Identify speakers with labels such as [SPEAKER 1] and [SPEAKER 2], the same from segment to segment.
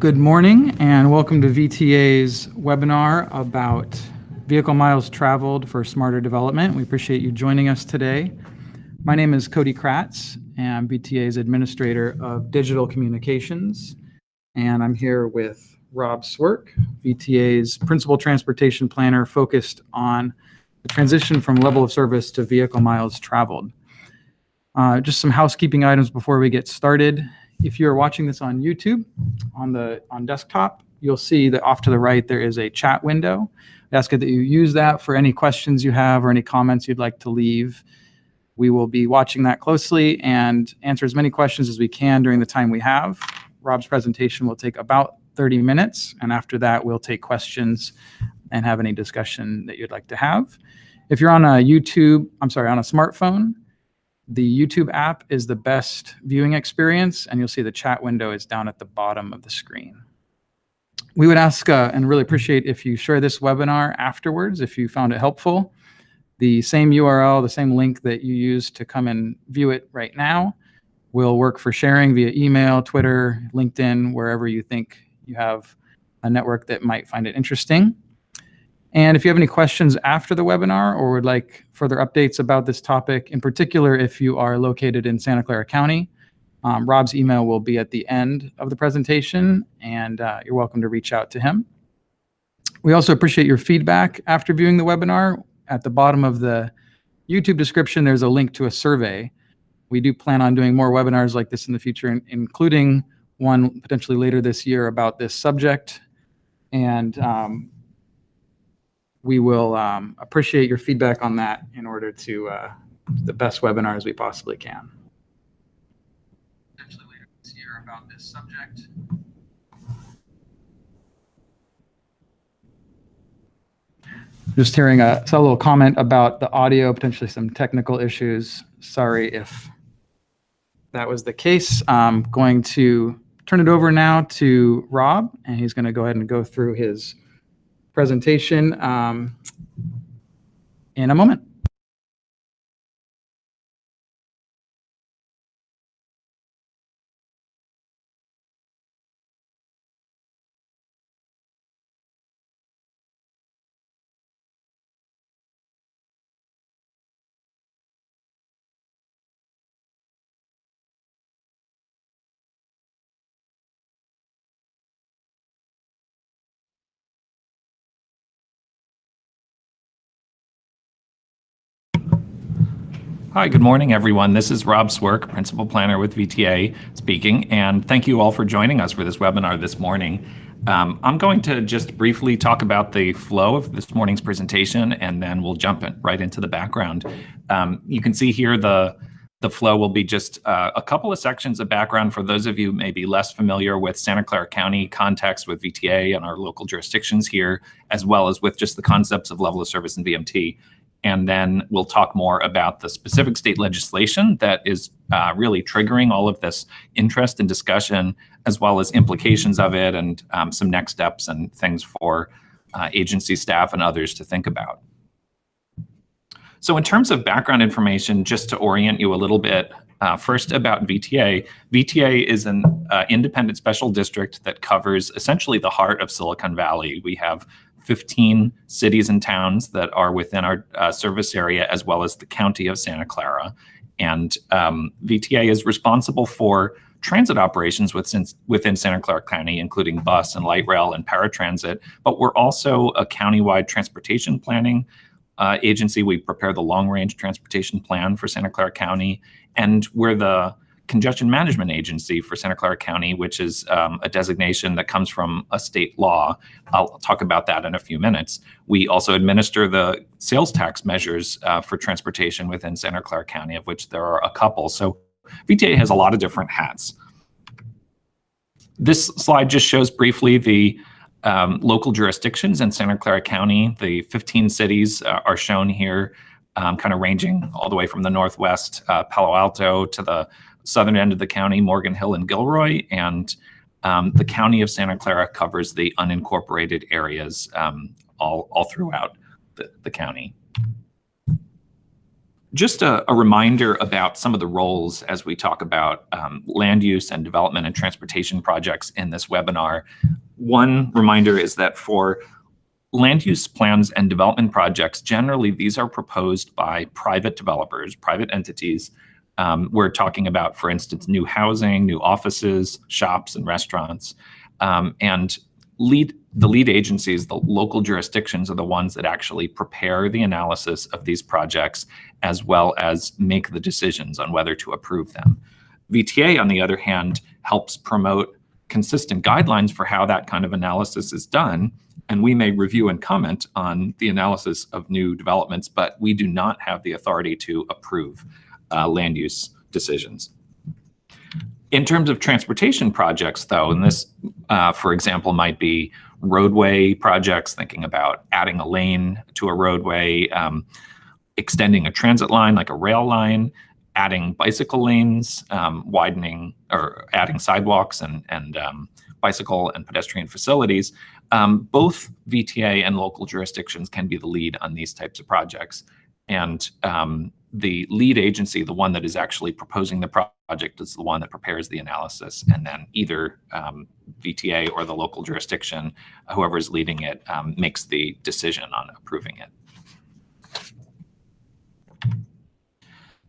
[SPEAKER 1] Good morning and welcome to VTA's webinar about vehicle miles traveled for smarter development. We appreciate you joining us today. My name is Cody Kratz and I'm VTA's Administrator of Digital Communications. And I'm here with Rob Swerk, VTA's Principal Transportation Planner focused on the transition from level of service to vehicle miles traveled. Just some housekeeping items before we get started. If you're watching this on YouTube, on desktop, you'll see that off to the right there is a chat window. We ask that you use that for any questions you have or any comments you'd like to leave. We will be watching that closely and answer as many questions as we can during the time we have. Rob's presentation will take about 30 minutes, and after that we'll take questions and have any discussion that you'd like to have. If you're on a smartphone, the YouTube app is the best viewing experience, and you'll see the chat window is down at the bottom of the screen. We would ask and really appreciate if you share this webinar afterwards if you found it helpful. The same URL, the same link that you use to come and view it right now will work for sharing via email, Twitter, LinkedIn, wherever you think you have a network that might find it interesting. And if you have any questions after the webinar or would like further updates about this topic, in particular if you are located in Santa Clara County, Rob's email will be at the end of the presentation, and you're welcome to reach out to him. We also appreciate your feedback after viewing the webinar. At the bottom of the YouTube description, there's a link to a survey. We do plan on doing more webinars like this in the future, including one potentially later this year about this subject. And we will appreciate your feedback on that in order to the best webinars we possibly can. Potentially later this year about this subject. Just hearing a little comment about the audio, potentially some technical issues. Sorry if that was the case. I'm going to turn it over now to Rob, and he's going to go ahead and go through his presentation in a moment.
[SPEAKER 2] Hi, good morning, everyone. This is Rob Swerk, Principal Planner with VTA speaking, and thank you all for joining us for this webinar this morning. I'm going to just briefly talk about the flow of this morning's presentation, and then we'll jump right into the background. You can see here the flow will be just a couple of sections of background for those of you maybe less familiar with Santa Clara County context with VTA and our local jurisdictions here, as well as with just the concepts of level of service and VMT. And then we'll talk more about the specific state legislation that is really triggering all of this interest and discussion, as well as implications of it and some next steps and things for agency staff and others to think about. So in terms of background information, just to orient you a little bit, first about VTA. VTA is an independent special district that covers essentially the heart of Silicon Valley. We have 15 cities and towns that are within our service area, as well as the county of Santa Clara. And VTA is responsible for transit operations within Santa Clara County, including bus and light rail and paratransit. But we're also a countywide transportation planning agency. We prepare the long-range transportation plan for Santa Clara County, and we're the Congestion Management Agency for Santa Clara County, which is a designation that comes from a state law. I'll talk about that in a few minutes. We also administer the sales tax measures for transportation within Santa Clara County, of which there are a couple. So VTA has a lot of different hats. This slide just shows briefly the local jurisdictions in Santa Clara County. The 15 cities are shown here, kind of ranging all the way from the northwest, Palo Alto, to the southern end of the county, Morgan Hill and Gilroy, and the county of Santa Clara covers the unincorporated areas all throughout the county. Just a reminder about some of the roles as we talk about land use and development and transportation projects in this webinar. One reminder is that for land use plans and development projects, generally these are proposed by private developers, private entities. We're talking about, for instance, new housing, new offices, shops, and restaurants. And the lead agencies, the local jurisdictions, are the ones that actually prepare the analysis of these projects, as well as make the decisions on whether to approve them. VTA, on the other hand, helps promote consistent guidelines for how that kind of analysis is done. And we may review and comment on the analysis of new developments, but we do not have the authority to approve land use decisions. In terms of transportation projects, though, and this, for example, might be roadway projects, thinking about adding a lane to a roadway, extending a transit line like a rail line, adding bicycle lanes, widening or adding sidewalks and bicycle and pedestrian facilities. Both VTA and local jurisdictions can be the lead on these types of projects. And the lead agency, the one that is actually proposing the project, is the one that prepares the analysis, and then either VTA or the local jurisdiction, whoever is leading it, makes the decision on approving it.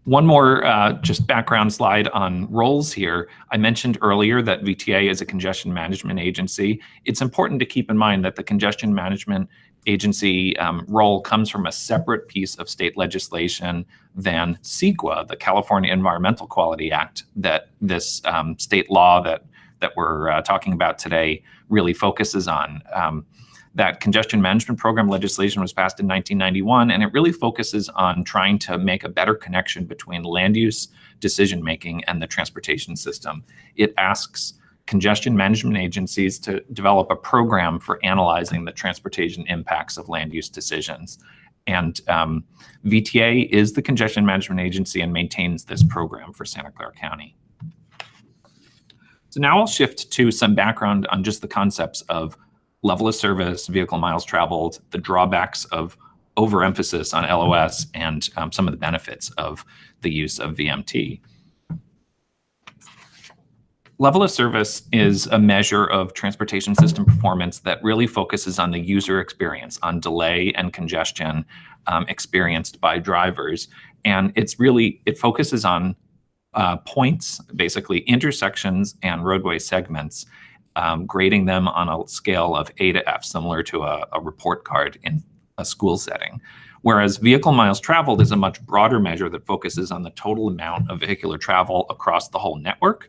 [SPEAKER 2] One more just background slide on roles here. I mentioned earlier that VTA is a congestion management agency. It's important to keep in mind that the congestion management agency role comes from a separate piece of state legislation than CEQA, the California Environmental Quality Act, that this state law that we're talking about today really focuses on. That congestion management program legislation was passed in 1991, and it really focuses on trying to make a better connection between land use decision-making and the transportation system. It asks congestion management agencies to develop a program for analyzing the transportation impacts of land use decisions. And VTA is the congestion management agency and maintains this program for Santa Clara County. So now I'll shift to some background on just the concepts of level of service, vehicle miles traveled, the drawbacks of overemphasis on LOS, and some of the benefits of the use of VMT. Level of service is a measure of transportation system performance that really focuses on the user experience, on delay and congestion experienced by drivers. And it focuses on points, basically intersections and roadway segments, grading them on a scale of A to F, similar to a report card in a school setting. Whereas vehicle miles traveled is a much broader measure that focuses on the total amount of vehicular travel across the whole network.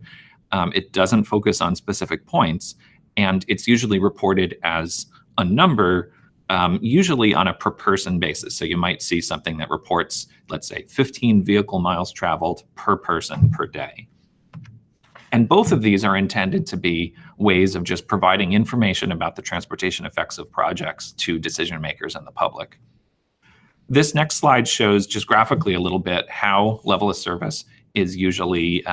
[SPEAKER 2] It doesn't focus on specific points, and it's usually reported as a number, usually on a per person basis. So you might see something that reports, let's say, 15 vehicle miles traveled per person per day. And both of these are intended to be ways of just providing information about the transportation effects of projects to decision makers and the public. This next slide shows just graphically a little bit how level of service is usually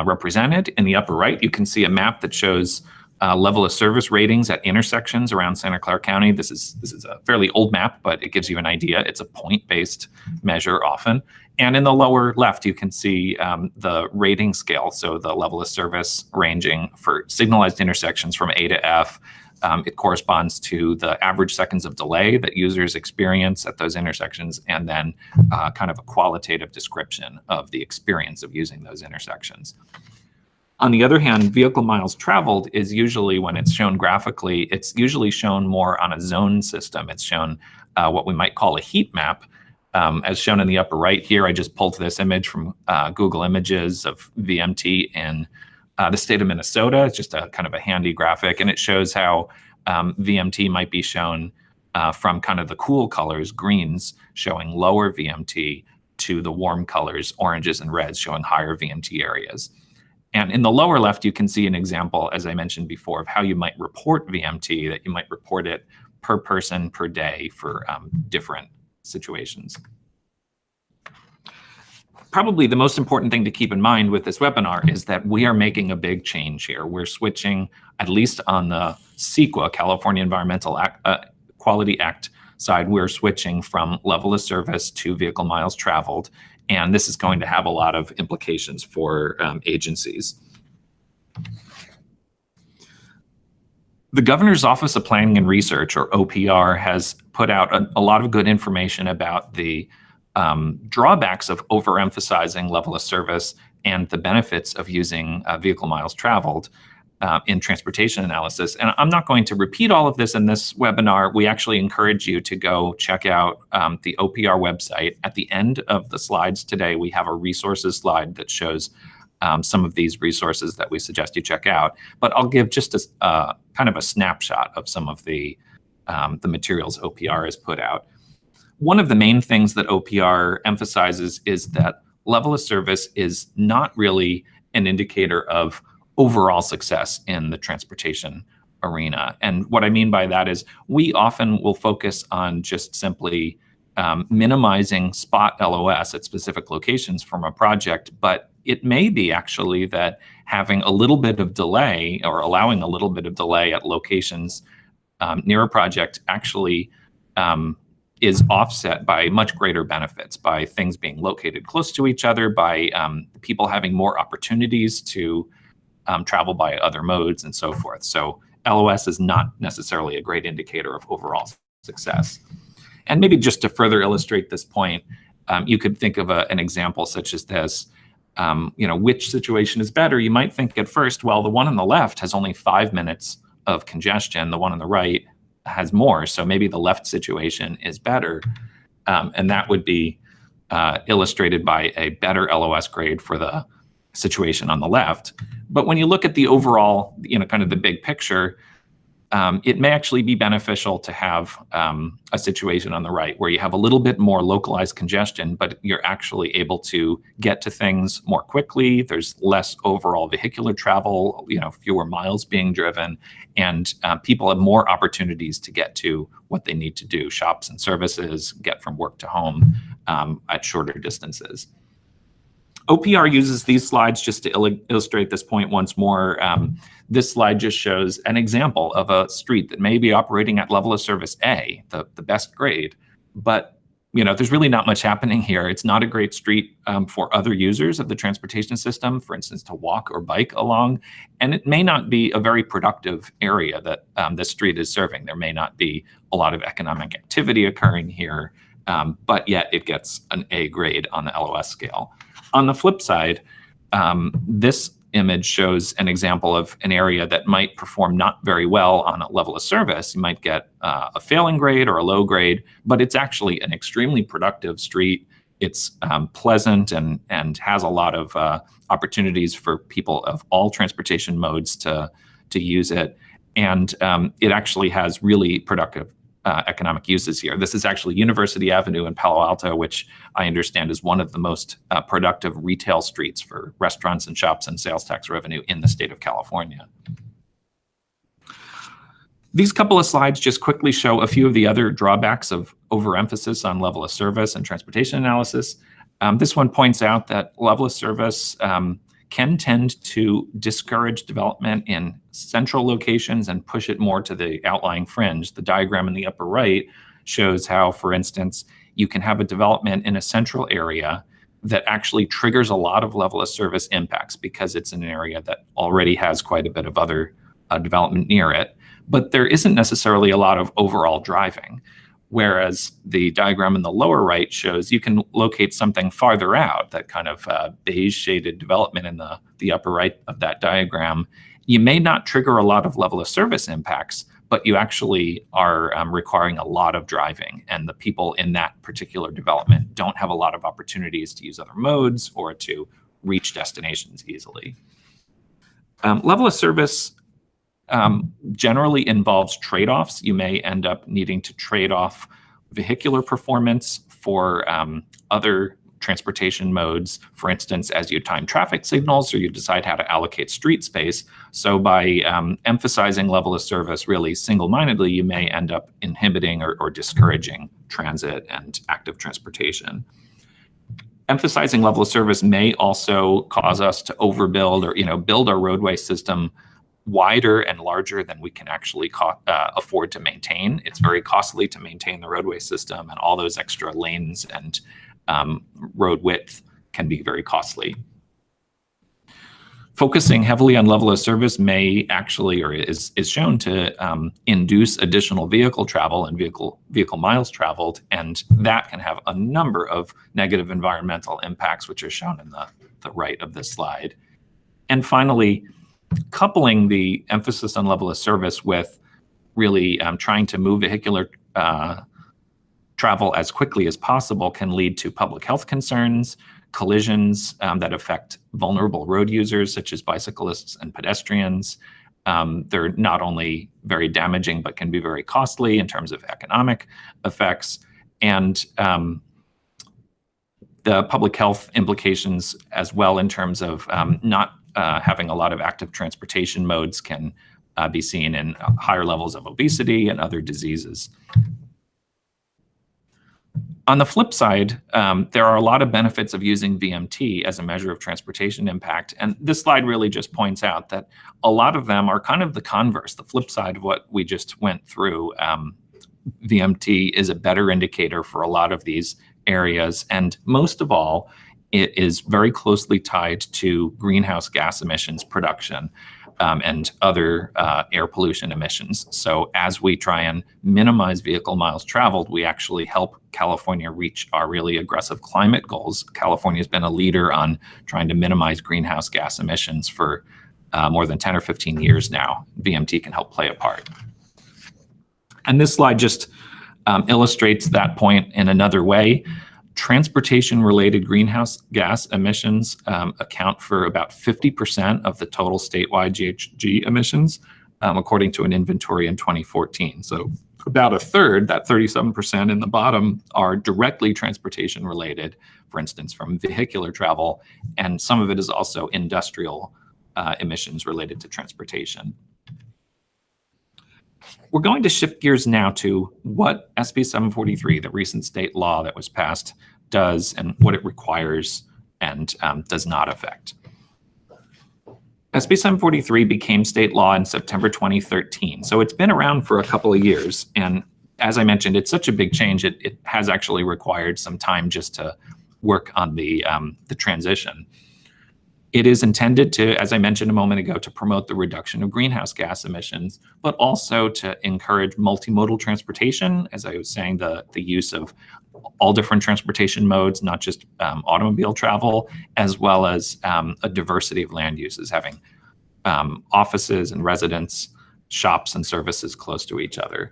[SPEAKER 2] represented. In the upper right, you can see a map that shows level of service ratings at intersections around Santa Clara County. This is a fairly old map, but it gives you an idea. It's a point-based measure often. And in the lower left, you can see the rating scale, so the level of service ranging for signalized intersections from A to F. It corresponds to the average seconds of delay that users experience at those intersections, and then kind of a qualitative description of the experience of using those intersections. On the other hand, vehicle miles traveled is usually, when it's shown graphically, it's usually shown more on a zone system. It's shown what we might call a heat map. As shown in the upper right here, I just pulled this image from Google Images of VMT in the state of Minnesota. It's just a kind of a handy graphic, and it shows how VMT might be shown from kind of the cool colors, greens, showing lower VMT, to the warm colors, oranges and reds, showing higher VMT areas. And in the lower left, you can see an example, as I mentioned before, of how you might report VMT, that you might report it per person per day for different situations. Probably the most important thing to keep in mind with this webinar is that we are making a big change here. We're switching, at least on the CEQA, California Environmental Quality Act side, we're switching from level of service to vehicle miles traveled, and this is going to have a lot of implications for agencies. The Governor's Office of Planning and Research, or OPR, has put out a lot of good information about the drawbacks of overemphasizing level of service and the benefits of using vehicle miles traveled in transportation analysis. And I'm not going to repeat all of this in this webinar. We actually encourage you to go check out the OPR website. At the end of the slides today, we have a resources slide that shows some of these resources that we suggest you check out. But I'll give just a kind of a snapshot of some of the materials OPR has put out. One of the main things that OPR emphasizes is that level of service is not really an indicator of overall success in the transportation arena. And what I mean by that is we often will focus on just simply minimizing spot LOS at specific locations from a project, but it may be actually that having a little bit of delay or allowing a little bit of delay at locations near a project actually is offset by much greater benefits, by things being located close to each other, by people having more opportunities to travel by other modes and so forth. So LOS is not necessarily a great indicator of overall success. And maybe just to further illustrate this point, you could think of an example such as this. Which situation is better? You might think at first, well, the one on the left has only 5 minutes of congestion. The one on the right has more. So maybe the left situation is better. And that would be illustrated by a better LOS grade for the situation on the left. But when you look at the overall, kind of the big picture, it may actually be beneficial to have a situation on the right where you have a little bit more localized congestion, but you're actually able to get to things more quickly. There's less overall vehicular travel, fewer miles being driven, and people have more opportunities to get to what they need to do, shops and services, get from work to home at shorter distances. OPR uses these slides just to illustrate this point once more. This slide just shows an example of a street that may be operating at level of service A, the best grade, but there's really not much happening here. It's not a great street for other users of the transportation system, for instance, to walk or bike along, and it may not be a very productive area that this street is serving. There may not be a lot of economic activity occurring here, but yet it gets an A grade on the LOS scale. On the flip side, this image shows an example of an area that might perform not very well on a level of service. You might get a failing grade or a low grade, but it's actually an extremely productive street. It's pleasant and has a lot of opportunities for people of all transportation modes to use it. And it actually has really productive economic uses here. This is actually University Avenue in Palo Alto, which I understand is one of the most productive retail streets for restaurants and shops and sales tax revenue in the state of California. These couple of slides just quickly show a few of the other drawbacks of overemphasis on level of service and transportation analysis. This one points out that level of service can tend to discourage development in central locations and push it more to the outlying fringe. The diagram in the upper right shows how, for instance, you can have a development in a central area that actually triggers a lot of level of service impacts because it's an area that already has quite a bit of other development near it. But there isn't necessarily a lot of overall driving. Whereas the diagram in the lower right shows you can locate something farther out, that kind of beige shaded development in the upper right of that diagram. You may not trigger a lot of level of service impacts, but you actually are requiring a lot of driving. And the people in that particular development don't have a lot of opportunities to use other modes or to reach destinations easily. Level of service generally involves trade-offs. You may end up needing to trade off vehicular performance for other transportation modes, for instance, as you time traffic signals or you decide how to allocate street space. So by emphasizing level of service really single-mindedly, you may end up inhibiting or discouraging transit and active transportation. Emphasizing level of service may also cause us to overbuild or build our roadway system wider and larger than we can actually afford to maintain. It's very costly to maintain the roadway system, and all those extra lanes and road width can be very costly. Focusing heavily on level of service may actually, or is shown to induce additional vehicle travel and vehicle miles traveled, and that can have a number of negative environmental impacts, which are shown in the right of this slide. And finally, coupling the emphasis on level of service with really trying to move vehicular travel as quickly as possible can lead to public health concerns, collisions that affect vulnerable road users such as bicyclists and pedestrians. They're not only very damaging, but can be very costly in terms of economic effects. And the public health implications as well in terms of not having a lot of active transportation modes can be seen in higher levels of obesity and other diseases. On the flip side, there are a lot of benefits of using VMT as a measure of transportation impact. And this slide really just points out that a lot of them are kind of the converse, the flip side of what we just went through. VMT is a better indicator for a lot of these areas. And most of all, it is very closely tied to greenhouse gas emissions production and other air pollution emissions. So as we try and minimize vehicle miles traveled, we actually help California reach our really aggressive climate goals. California has been a leader on trying to minimize greenhouse gas emissions for more than 10 or 15 years now. VMT can help play a part. And this slide just illustrates that point in another way. Transportation-related greenhouse gas emissions account for about 50% of the total statewide GHG emissions, according to an inventory in 2014. So about a third, that 37% in the bottom, are directly transportation-related, for instance, from vehicular travel, and some of it is also industrial emissions related to transportation. We're going to shift gears now to what SB 743, the recent state law that was passed, does and what it requires and does not affect. SB 743 became state law in September 2013, so it's been around for a couple of years. And as I mentioned, it's such a big change, it has actually required some time just to work on the transition. It is intended to, as I mentioned a moment ago, to promote the reduction of greenhouse gas emissions, but also to encourage multimodal transportation, as I was saying, the use of all different transportation modes, not just automobile travel, as well as a diversity of land uses, having offices and residents, shops and services close to each other.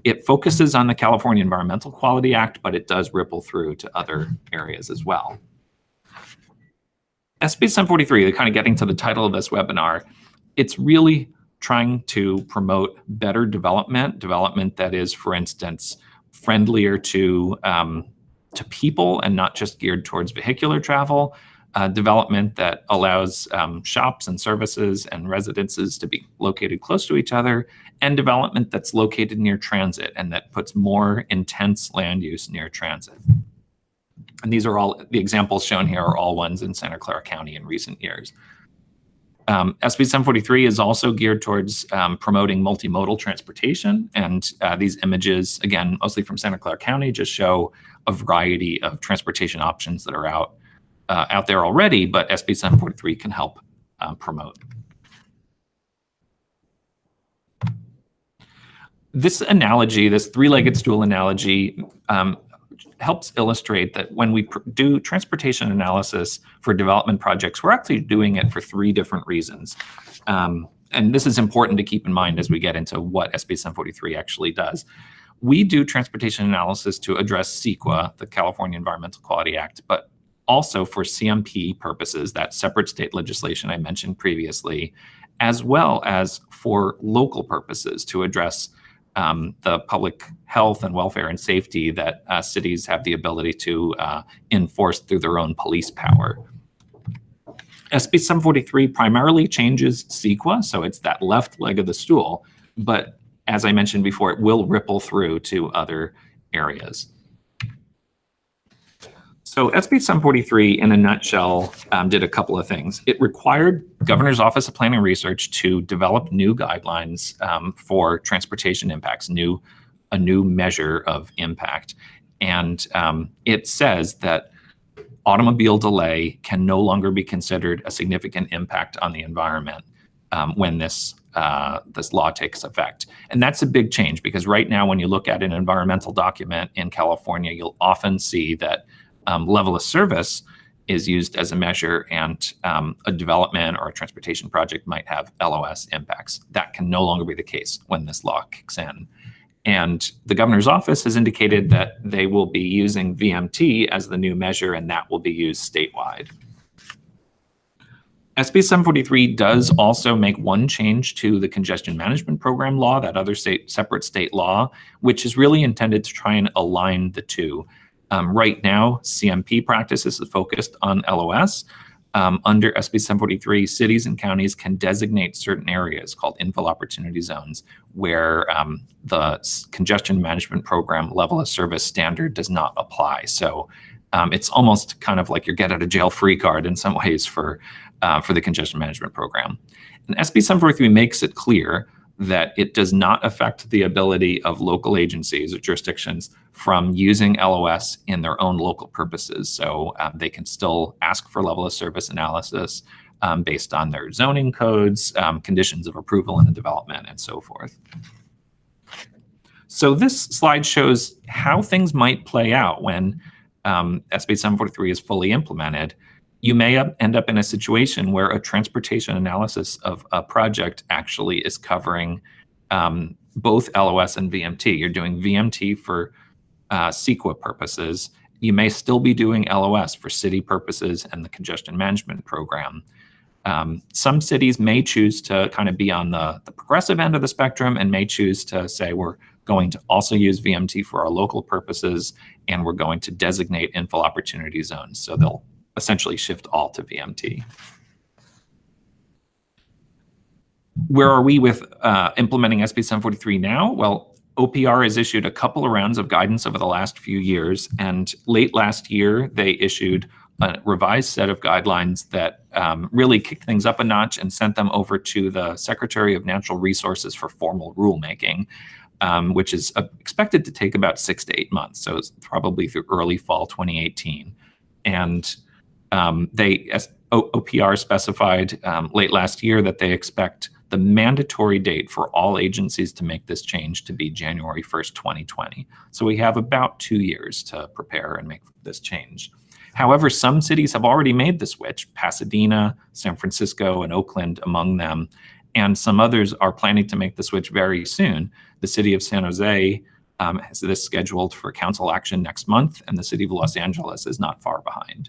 [SPEAKER 2] It focuses on the California Environmental Quality Act, but it does ripple through to other areas as well. SB 743, kind of getting to the title of this webinar, it's really trying to promote better development that is, for instance, friendlier to people and not just geared towards vehicular travel, development that allows shops and services and residences to be located close to each other, and development that's located near transit and that puts more intense land use near transit. And these are all, the examples shown here are all ones in Santa Clara County in recent years. SB 743 is also geared towards promoting multimodal transportation. And these images, again, mostly from Santa Clara County, just show a variety of transportation options that are out there already, but SB 743 can help promote. This analogy, this three-legged stool analogy, helps illustrate that when we do transportation analysis for development projects, we're actually doing it for three different reasons. And this is important to keep in mind as we get into what SB 743 actually does. We do transportation analysis to address CEQA, the California Environmental Quality Act, but also for CMP purposes, that separate state legislation I mentioned previously, as well as for local purposes to address the public health and welfare and safety that cities have the ability to enforce through their own police power. SB 743 primarily changes CEQA, so it's that left leg of the stool, but as I mentioned before, it will ripple through to other areas. So SB 743, in a nutshell, did a couple of things. It required Governor's Office of Planning and Research to develop new guidelines for transportation impacts, a new measure of impact. And it says that automobile delay can no longer be considered a significant impact on the environment when this law takes effect. And that's a big change, because right now, when you look at an environmental document in California, you'll often see that level of service is used as a measure, and a development or a transportation project might have LOS impacts. That can no longer be the case when this law kicks in. And the governor's office has indicated that they will be using VMT as the new measure, and that will be used statewide. SB 743 does also make one change to the Congestion Management Program law, that other separate state law, which is really intended to try and align the two. Right now, CMP practices is focused on LOS. Under SB 743, cities and counties can designate certain areas called infill opportunity zones where the Congestion Management Program level of service standard does not apply. So it's almost kind of like your get out of jail free card in some ways for the Congestion Management Program. And SB 743 makes it clear that it does not affect the ability of local agencies or jurisdictions from using LOS in their own local purposes. So they can still ask for level of service analysis based on their zoning codes, conditions of approval in the development, and so forth. So this slide shows how things might play out when SB 743 is fully implemented. You may end up in a situation where a transportation analysis of a project actually is covering both LOS and VMT. You're doing VMT for CEQA purposes. You may still be doing LOS for city purposes and the Congestion Management Program. Some cities may choose to kind of be on the progressive end of the spectrum and may choose to say, we're going to also use VMT for our local purposes, and we're going to designate infill opportunity zones. So they'll essentially shift all to VMT. Where are we with implementing SB 743 now? Well, OPR has issued a couple of rounds of guidance over the last few years, and late last year, they issued a revised set of guidelines that really kicked things up a notch and sent them over to the Secretary of Natural Resources for formal rulemaking, which is expected to take about 6 to 8 months. So it's probably through early fall 2018. And OPR specified late last year that they expect the mandatory date for all agencies to make this change to be January 1st, 2020. So we have about 2 years to prepare and make this change. However, some cities have already made the switch, Pasadena, San Francisco, and Oakland among them, and some others are planning to make the switch very soon. The city of San Jose has this scheduled for council action next month, and the city of Los Angeles is not far behind.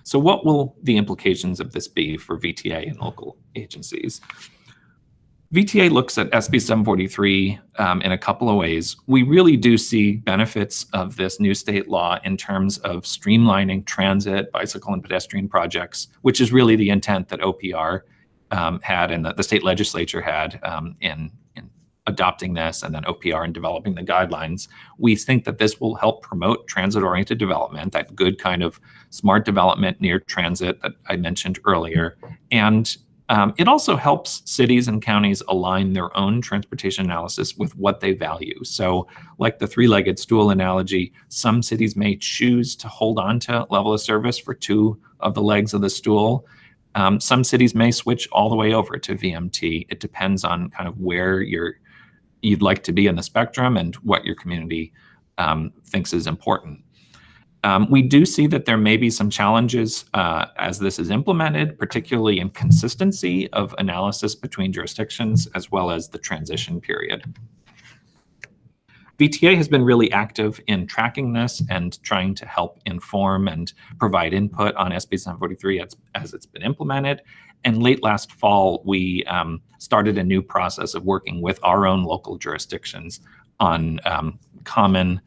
[SPEAKER 2] So what will the implications of this be for VTA and local agencies? VTA looks at SB 743 in a couple of ways. We really do see benefits of this new state law in terms of streamlining transit, bicycle, and pedestrian projects, which is really the intent that OPR had and the state legislature had in adopting this, and then OPR in developing the guidelines. We think that this will help promote transit-oriented development, that good kind of smart development near transit that I mentioned earlier. And it also helps cities and counties align their own transportation analysis with what they value. So like the three-legged stool analogy, some cities may choose to hold on to level of service for 2 of the legs of the stool. Some cities may switch all the way over to VMT. It depends on kind of where you'd like to be in the spectrum and what your community thinks is important. We do see that there may be some challenges as this is implemented, particularly in consistency of analysis between jurisdictions, as well as the transition period. VTA has been really active in tracking this and trying to help inform and provide input on SB 743 as it's been implemented. And late last fall, we started a new process of working with our own local jurisdictions on common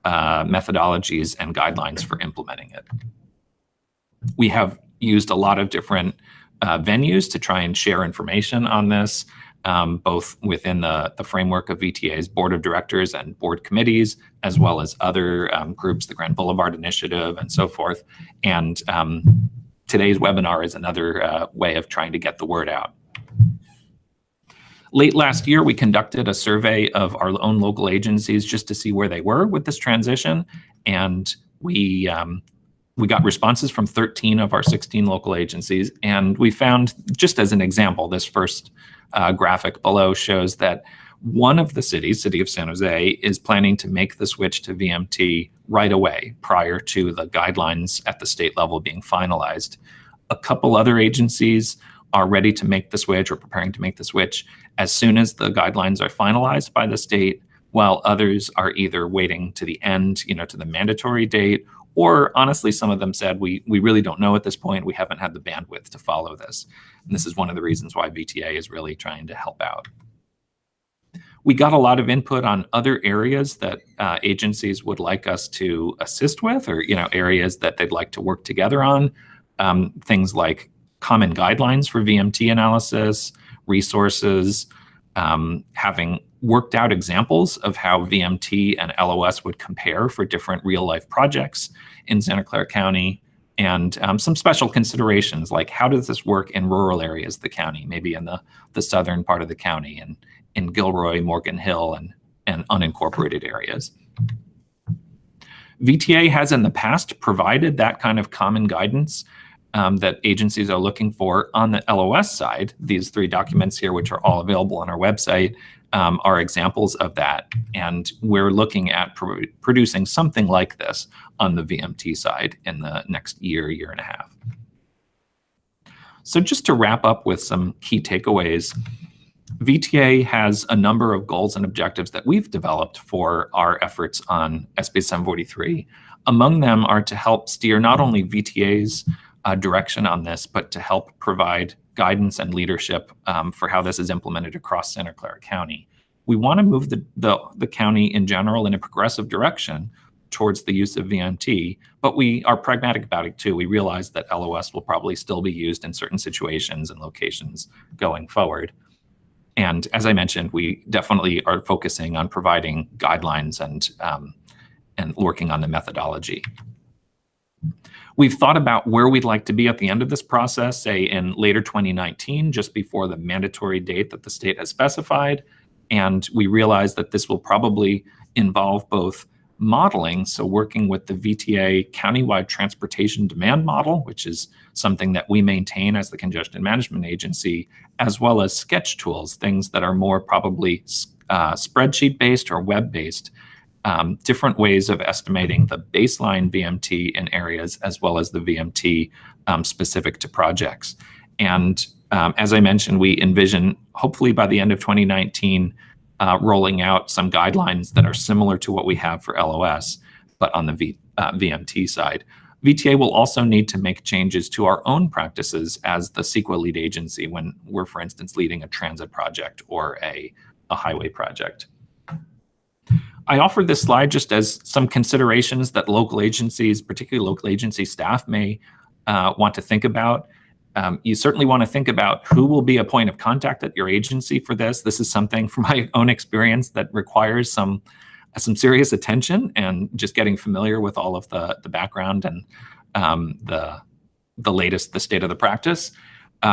[SPEAKER 2] methodologies and guidelines for implementing it. We have used a lot of different venues to try and share information on this. both within the framework of VTA's board of directors and board committees, as well as other groups, the Grand Boulevard Initiative and so forth. And today's webinar is another way of trying to get the word out. Late last year, we conducted a survey of our own local agencies just to see where they were with this transition. And we got responses from 13 of our 16 local agencies. And we found, just as an example, this first graphic below shows that one of the cities, City of San Jose, is planning to make the switch to VMT right away prior to the guidelines at the state level being finalized. A couple other agencies are ready to make the switch or preparing to make the switch as soon as the guidelines are finalized by the state, while others are either waiting to the end, to the mandatory date, or honestly, some of them said, we really don't know at this point. We haven't had the bandwidth to follow this. And this is one of the reasons why VTA is really trying to help out. We got a lot of input on other areas that agencies would like us to assist with, or areas that they'd like to work together on. Things like common guidelines for VMT analysis, resources, having worked out examples of how VMT and LOS would compare for different real-life projects in Santa Clara County, and some special considerations like how does this work in rural areas of the county, maybe in the southern part of the county, and in Gilroy, Morgan Hill, and unincorporated areas. VTA has in the past provided that kind of common guidance that agencies are looking for. On the LOS side, these 3 documents here, which are all available on our website, are examples of that. And we're looking at producing something like this on the VMT side in the next year and a half. So just to wrap up with some key takeaways, VTA has a number of goals and objectives that we've developed for our efforts on SB 743. Among them are to help steer not only VTA's direction on this, but to help provide guidance and leadership for how this is implemented across Santa Clara County. We want to move the county in general in a progressive direction towards the use of VMT, but we are pragmatic about it too. We realize that LOS will probably still be used in certain situations and locations going forward. And as I mentioned, we definitely are focusing on providing guidelines and working on the methodology. We've thought about where we'd like to be at the end of this process, say in later 2019, just before the mandatory date that the state has specified. And we realize that this will probably involve both modeling, so working with the VTA countywide transportation demand model, which is something that we maintain as the Congestion Management Agency, as well as sketch tools, things that are more probably spreadsheet-based or web-based, different ways of estimating the baseline VMT in areas, as well as the VMT specific to projects. And as I mentioned, we envision, hopefully by the end of 2019, rolling out some guidelines that are similar to what we have for LOS, but on the VMT side. VTA will also need to make changes to our own practices as the CEQA lead agency when we're, for instance, leading a transit project or a highway project. I offer this slide just as some considerations that local agencies, particularly local agency staff, may want to think about. You certainly want to think about who will be a point of contact at your agency for this. This is something from my own experience that requires some serious attention and just getting familiar with all of the background and the state of the practice.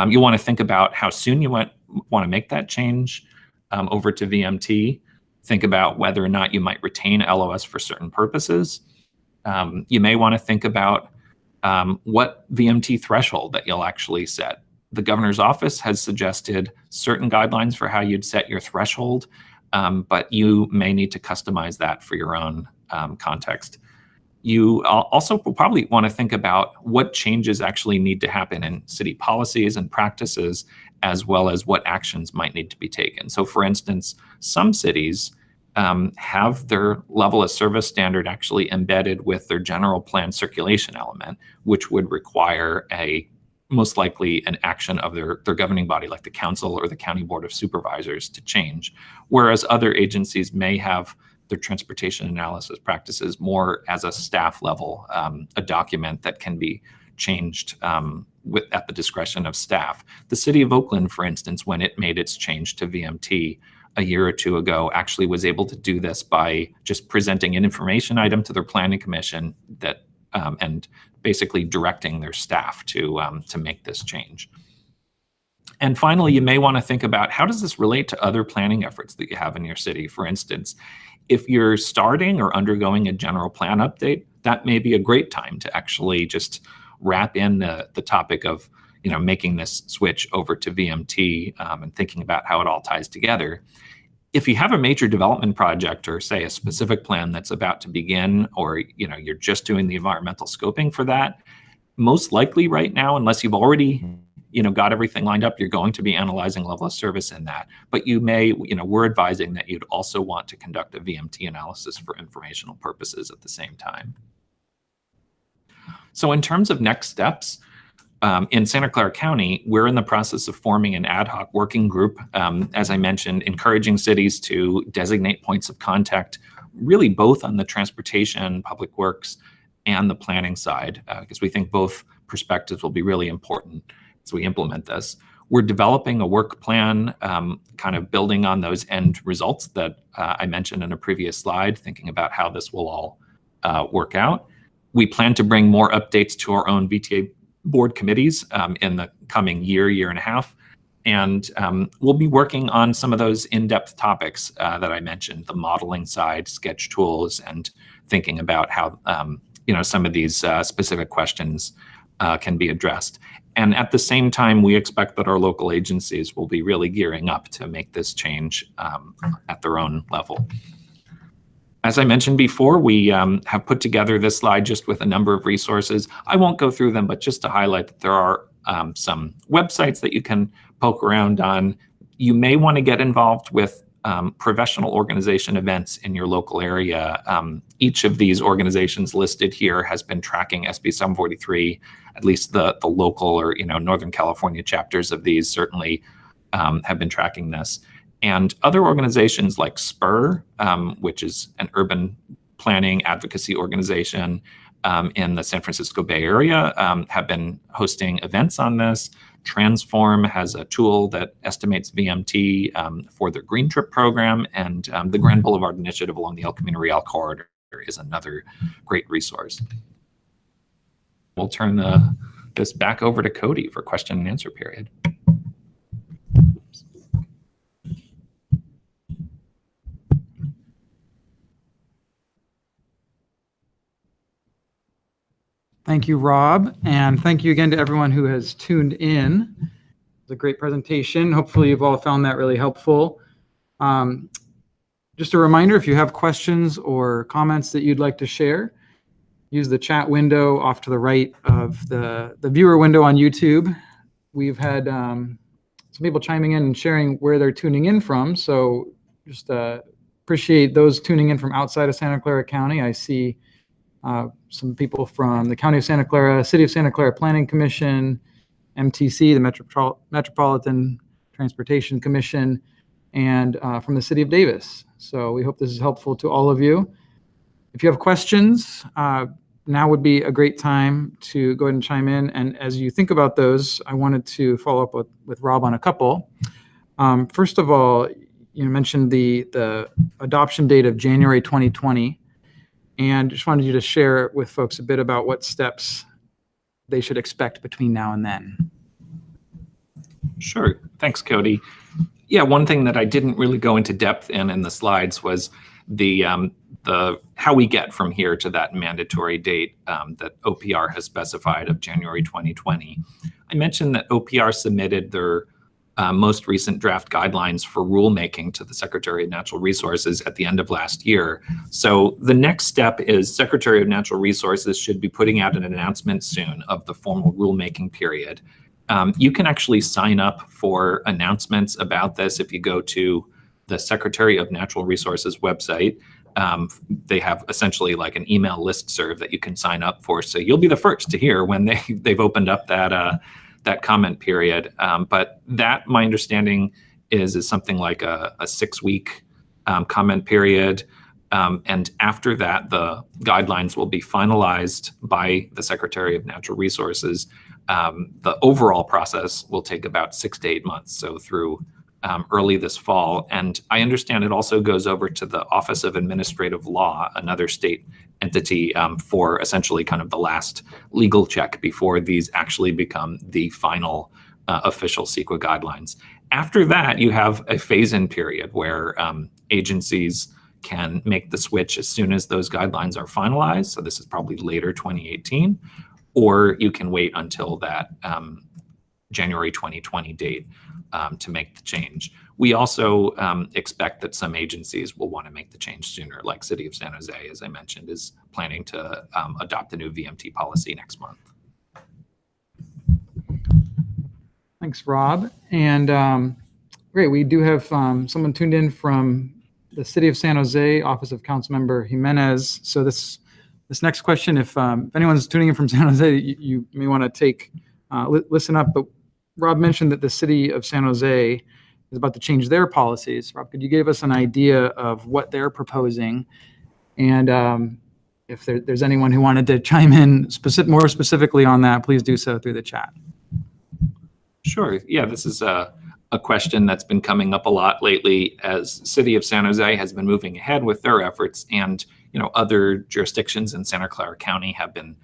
[SPEAKER 2] You want to think about how soon you want to make that change over to VMT. Think about whether or not you might retain LOS for certain purposes. You may want to think about what VMT threshold that you'll actually set. The governor's office has suggested certain guidelines for how you'd set your threshold, but you may need to customize that for your own context. You also will probably want to think about what changes actually need to happen in city policies and practices, as well as what actions might need to be taken. So for instance, some cities have their level of service standard actually embedded with their general plan circulation element, which would require most likely an action of their governing body, like the council or the county board of supervisors, to change. Whereas other agencies may have their transportation analysis practices more as a staff level, a document that can be changed at the discretion of staff. The City of Oakland, for instance, when it made its change to VMT a year or two ago, actually was able to do this by just presenting an information item to their planning commission that and basically directing their staff to make this change. And finally, you may want to think about, how does this relate to other planning efforts that you have in your city? For instance, if you're starting or undergoing a general plan update, that may be a great time to actually just wrap in the topic of making this switch over to VMT and thinking about how it all ties together. If you have a major development project, or say a specific plan that's about to begin, or you're just doing the environmental scoping for that, most likely right now, unless you've already got everything lined up, you're going to be analyzing level of service in that. But you may, we're advising that you'd also want to conduct a VMT analysis for informational purposes at the same time. So in terms of next steps, in Santa Clara County, we're in the process of forming an ad hoc working group, as I mentioned, encouraging cities to designate points of contact, really both on the transportation, public works, and the planning side, because we think both perspectives will be really important as we implement this. We're developing a work plan, kind of building on those end results that I mentioned in a previous slide, thinking about how this will all work out. We plan to bring more updates to our own VTA board committees in the coming year and a half. And we'll be working on some of those in-depth topics that I mentioned, the modeling side, sketch tools, and thinking about how some of these specific questions can be addressed. And at the same time, we expect that our local agencies will be really gearing up to make this change at their own level. As I mentioned before, we have put together this slide just with a number of resources. I won't go through them, but just to highlight that there are some websites that you can poke around on. You may want to get involved with professional organization events in your local area. Each of these organizations listed here has been tracking SB 743, at least the local or Northern California chapters of these certainly have been tracking this. And other organizations like SPUR, which is an urban planning advocacy organization in the San Francisco Bay Area, have been hosting events on this. Transform has a tool that estimates VMT for their Green Trip program, and the Grand Boulevard Initiative along the El Camino Real corridor is another great resource. We'll turn this back over to Cody for question and answer period.
[SPEAKER 1] Thank you, Rob, and thank you again to everyone who has tuned in. It's a great presentation. Hopefully you've all found that really helpful. Just a reminder, if you have questions or comments that you'd like to share, use the chat window off to the right of the viewer window on YouTube. We've had some people chiming in and sharing where they're tuning in from, so just appreciate those tuning in from outside of Santa Clara County. I see some people from the County of Santa Clara, City of Santa Clara Planning Commission, MTC, the Metropolitan Transportation Commission, and from the City of Davis. So we hope this is helpful to all of you. If you have questions, now would be a great time to go ahead and chime in. And as you think about those, I wanted to follow up with Rob on a couple. First of all, you mentioned the adoption date of January 2020. And just wanted you to share with folks a bit about what steps they should expect between now and then.
[SPEAKER 2] Sure. Thanks, Cody. Yeah, one thing that I didn't really go into depth in the slides was the how we get from here to that mandatory date that OPR has specified of January 2020. I mentioned that OPR submitted their most recent draft guidelines for rulemaking to the Secretary of Natural Resources at the end of last year. So the next step is Secretary of Natural Resources should be putting out an announcement soon of the formal rulemaking period. You can actually sign up for announcements about this if you go to the Secretary of Natural Resources website. They have essentially like an email listserv that you can sign up for. So you'll be the first to hear when they've opened up that comment period. But that, my understanding, is something like a 6-week comment period. And after that, the guidelines will be finalized by the Secretary of Natural Resources. The overall process will take about 6 to 8 months, so through early this fall. And I understand it also goes over to the Office of Administrative Law, another state entity, for essentially kind of the last legal check before these actually become the final official CEQA guidelines. After that, you have a phase-in period where agencies can make the switch as soon as those guidelines are finalized. So this is probably later 2018, or you can wait until that January 2020 date to make the change. We also expect that some agencies will want to make the change sooner, like City of San Jose, as I mentioned, is planning to adopt the new VMT policy next month.
[SPEAKER 1] Thanks, Rob. And great, we do have someone tuned in from the City of San Jose, Office of Councilmember Jimenez. So this next question, if anyone's tuning in from San Jose, you may want to take listen up. But Rob mentioned that the City of San Jose is about to change their policies. Rob, could you give us an idea of what they're proposing? And if there's anyone who wanted to chime in more specifically on that, please do so through the chat.
[SPEAKER 2] Sure. Yeah, this is a question that's been coming up a lot lately as City of San Jose has been moving ahead with their efforts, and other jurisdictions in Santa Clara County have been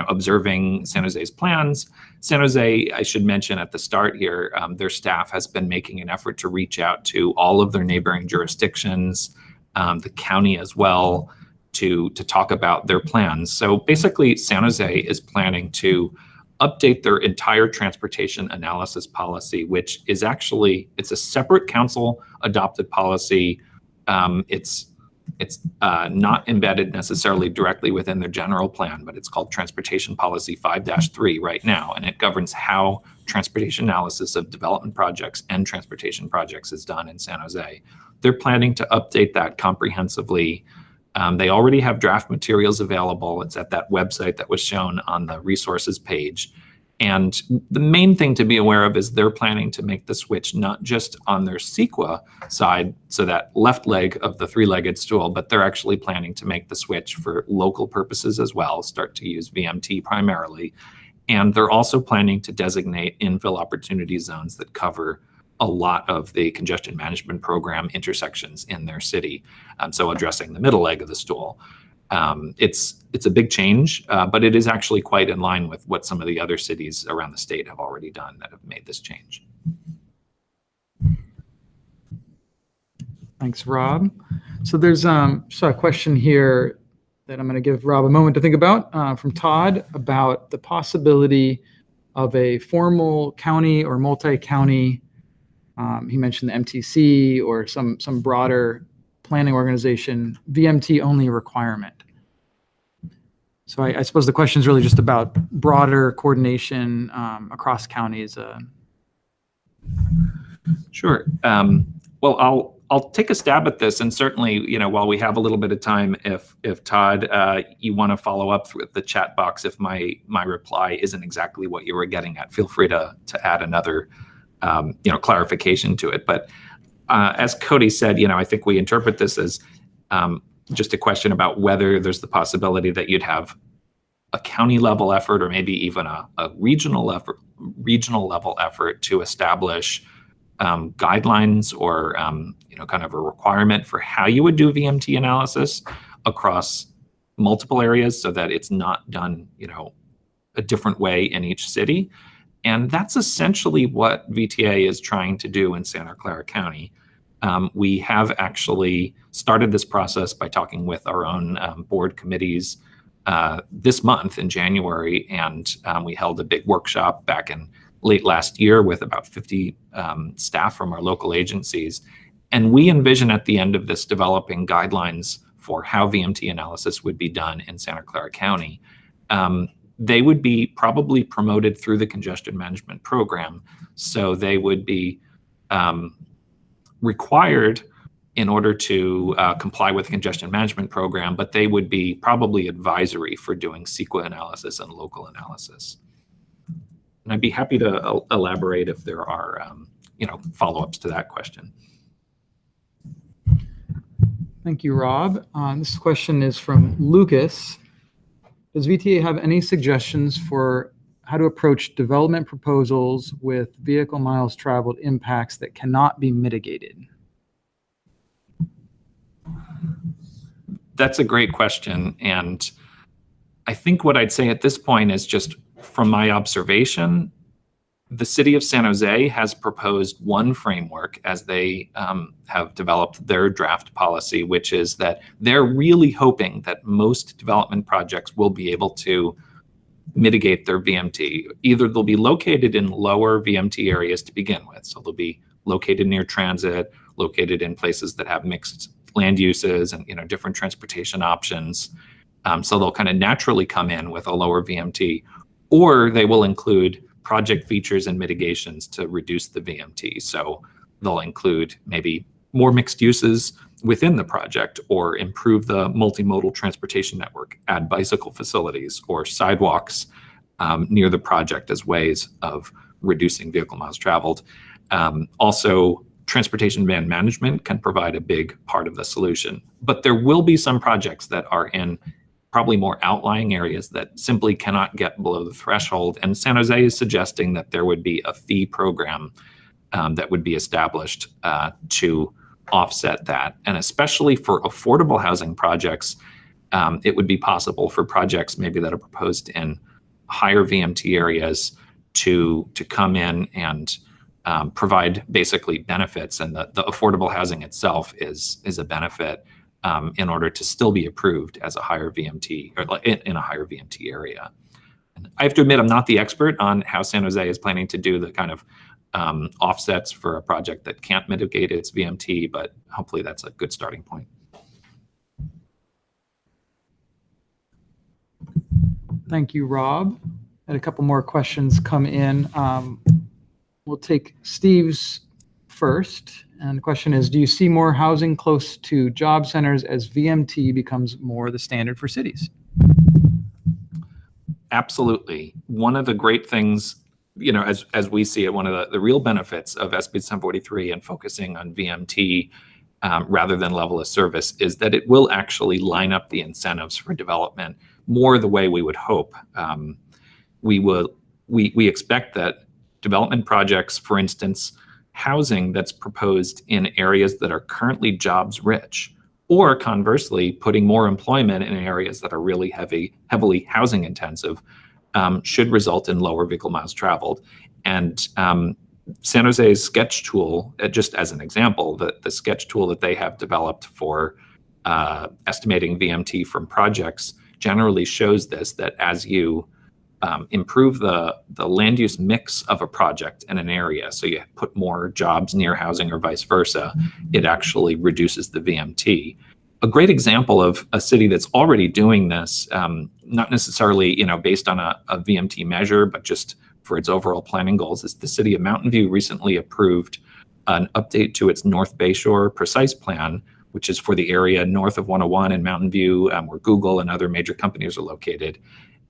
[SPEAKER 2] observing San Jose's plans. San Jose, I should mention at the start here, their staff has been making an effort to reach out to all of their neighboring jurisdictions, the county as well, to talk about their plans. So basically, San Jose is planning to update their entire transportation analysis policy, which is it's a separate council adopted policy. It's not embedded necessarily directly within their general plan, but it's called Transportation Policy 5-3 right now, and it governs how transportation analysis of development projects and transportation projects is done in San Jose. They're planning to update that comprehensively. They already have draft materials available. It's at that website that was shown on the resources page. And the main thing to be aware of is they're planning to make the switch not just on their CEQA side, so that left leg of the three-legged stool, but they're actually planning to make the switch for local purposes as well, start to use VMT primarily. And they're also planning to designate infill opportunity zones that cover a lot of the congestion management program intersections in their city. So addressing the middle leg of the stool. It's a big change, but it is actually quite in line with what some of the other cities around the state have already done that have made this change.
[SPEAKER 1] Thanks, Rob. So there's just a question here that I'm going to give Rob a moment to think about from Todd about the possibility of a formal county or multi-county. He mentioned the MTC or some broader planning organization VMT only requirement. So I suppose the question is really just about broader coordination across counties.
[SPEAKER 2] Sure. Well, I'll take a stab at this, and certainly, while we have a little bit of time, if Todd, you want to follow up with the chat box, if my reply isn't exactly what you were getting at, feel free to add another clarification to it. But as Cody said, I think we interpret this as just a question about whether there's the possibility that you'd have a county level effort or maybe even a regional level effort to establish guidelines or kind of a requirement for how you would do VMT analysis across multiple areas, so that it's not done a different way in each city. And that's essentially what VTA is trying to do in Santa Clara County. We have actually started this process by talking with our own board committees this month in January, and we held a big workshop back in late last year with about 50 staff from our local agencies. And we envision at the end of this developing guidelines for how VMT analysis would be done in Santa Clara County. They would be probably promoted through the congestion management program. So they would be required in order to comply with the congestion management program, but they would be probably advisory for doing CEQA analysis and local analysis. And I'd be happy to elaborate if there are follow-ups to that question.
[SPEAKER 1] Thank you, Rob. This question is from Lucas. Does VTA have any suggestions for how to approach development proposals with vehicle miles traveled impacts that cannot be mitigated?
[SPEAKER 2] That's a great question. And I think what I'd say at this point is just from my observation, the city of San Jose has proposed one framework as they have developed their draft policy, which is that they're really hoping that most development projects will be able to mitigate their VMT. Either they'll be located in lower VMT areas to begin with. So they'll be located near transit, located in places that have mixed land uses and different transportation options. So they'll kind of naturally come in with a lower VMT, or they will include project features and mitigations to reduce the VMT. So they'll include maybe more mixed uses within the project, or improve the multimodal transportation network, add bicycle facilities or sidewalks near the project as ways of reducing vehicle miles traveled. Also, transportation demand management can provide a big part of the solution. But there will be some projects that are in probably more outlying areas that simply cannot get below the threshold. And San Jose is suggesting that there would be a fee program that would be established to offset that. And especially for affordable housing projects, it would be possible for projects maybe that are proposed in higher VMT areas to come in and provide basically benefits. And the affordable housing itself is a benefit in order to still be approved as a higher VMT, or in a higher VMT area. And I have to admit, I'm not the expert on how San Jose is planning to do the kind of offsets for a project that can't mitigate its VMT, but hopefully that's a good starting point.
[SPEAKER 1] Thank you, Rob. And a couple more questions come in. We'll take Steve's first. And the question is, do you see more housing close to job centers as VMT becomes more the standard for cities?
[SPEAKER 2] Absolutely. One of the great things, as we see it, one of the real benefits of SB 743 and focusing on VMT rather than level of service is that it will actually line up the incentives for development more the way we would hope. We expect that development projects, for instance, housing that's proposed in areas that are currently jobs rich, or conversely, putting more employment in areas that are really heavily housing intensive, should result in lower vehicle miles traveled. And San Jose's sketch tool, just as an example, the sketch tool that they have developed for estimating VMT from projects generally shows this, that as you improve the land use mix of a project in an area, so you put more jobs near housing or vice versa, it actually reduces the VMT. A great example of a city that's already doing this, not necessarily based on a VMT measure, but just for its overall planning goals, is the city of Mountain View recently approved an update to its North Bayshore Precise Plan, which is for the area north of 101 in Mountain View, where Google and other major companies are located.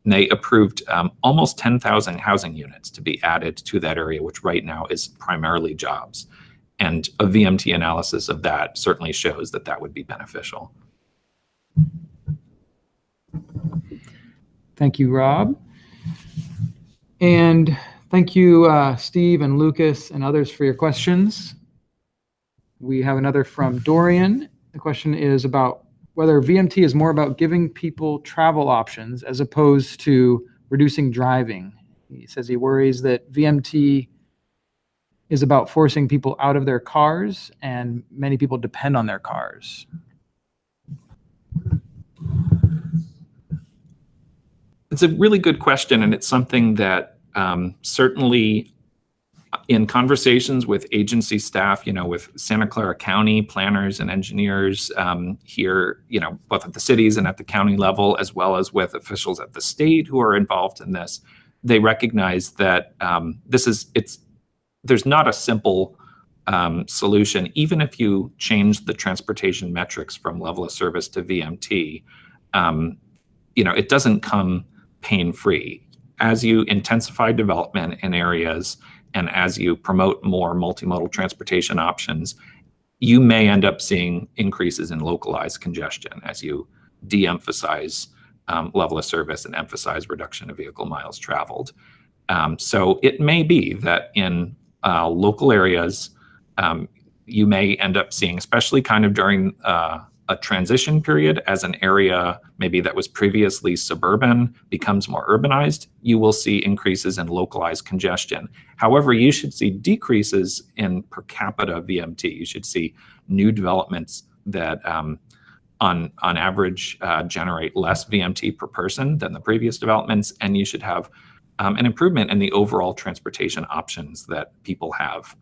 [SPEAKER 2] And they approved almost 10,000 housing units to be added to that area, which right now is primarily jobs. And a VMT analysis of that certainly shows that that would be beneficial.
[SPEAKER 1] Thank you, Rob. And thank you, Steve and Lucas and others for your questions. We have another from Dorian. The question is about whether VMT is more about giving people travel options as opposed to reducing driving. He says he worries that VMT is about forcing people out of their cars, and many people depend on their cars.
[SPEAKER 2] It's a really good question, and it's something that certainly in conversations with agency staff, with Santa Clara County planners and engineers here, both at the cities and at the county level, as well as with officials at the state who are involved in this, they recognize that there's not a simple solution. Even if you change the transportation metrics from level of service to VMT, it doesn't come pain-free. As you intensify development in areas and as you promote more multimodal transportation options, you may end up seeing increases in localized congestion as you de-emphasize level of service and emphasize reduction of vehicle miles traveled. So it may be that in local areas, you may end up seeing, especially kind of during a transition period, as an area maybe that was previously suburban becomes more urbanized, you will see increases in localized congestion. However, you should see decreases in per capita VMT. You should see new developments that on average generate less VMT per person than the previous developments, and you should have an improvement in the overall transportation options that people have.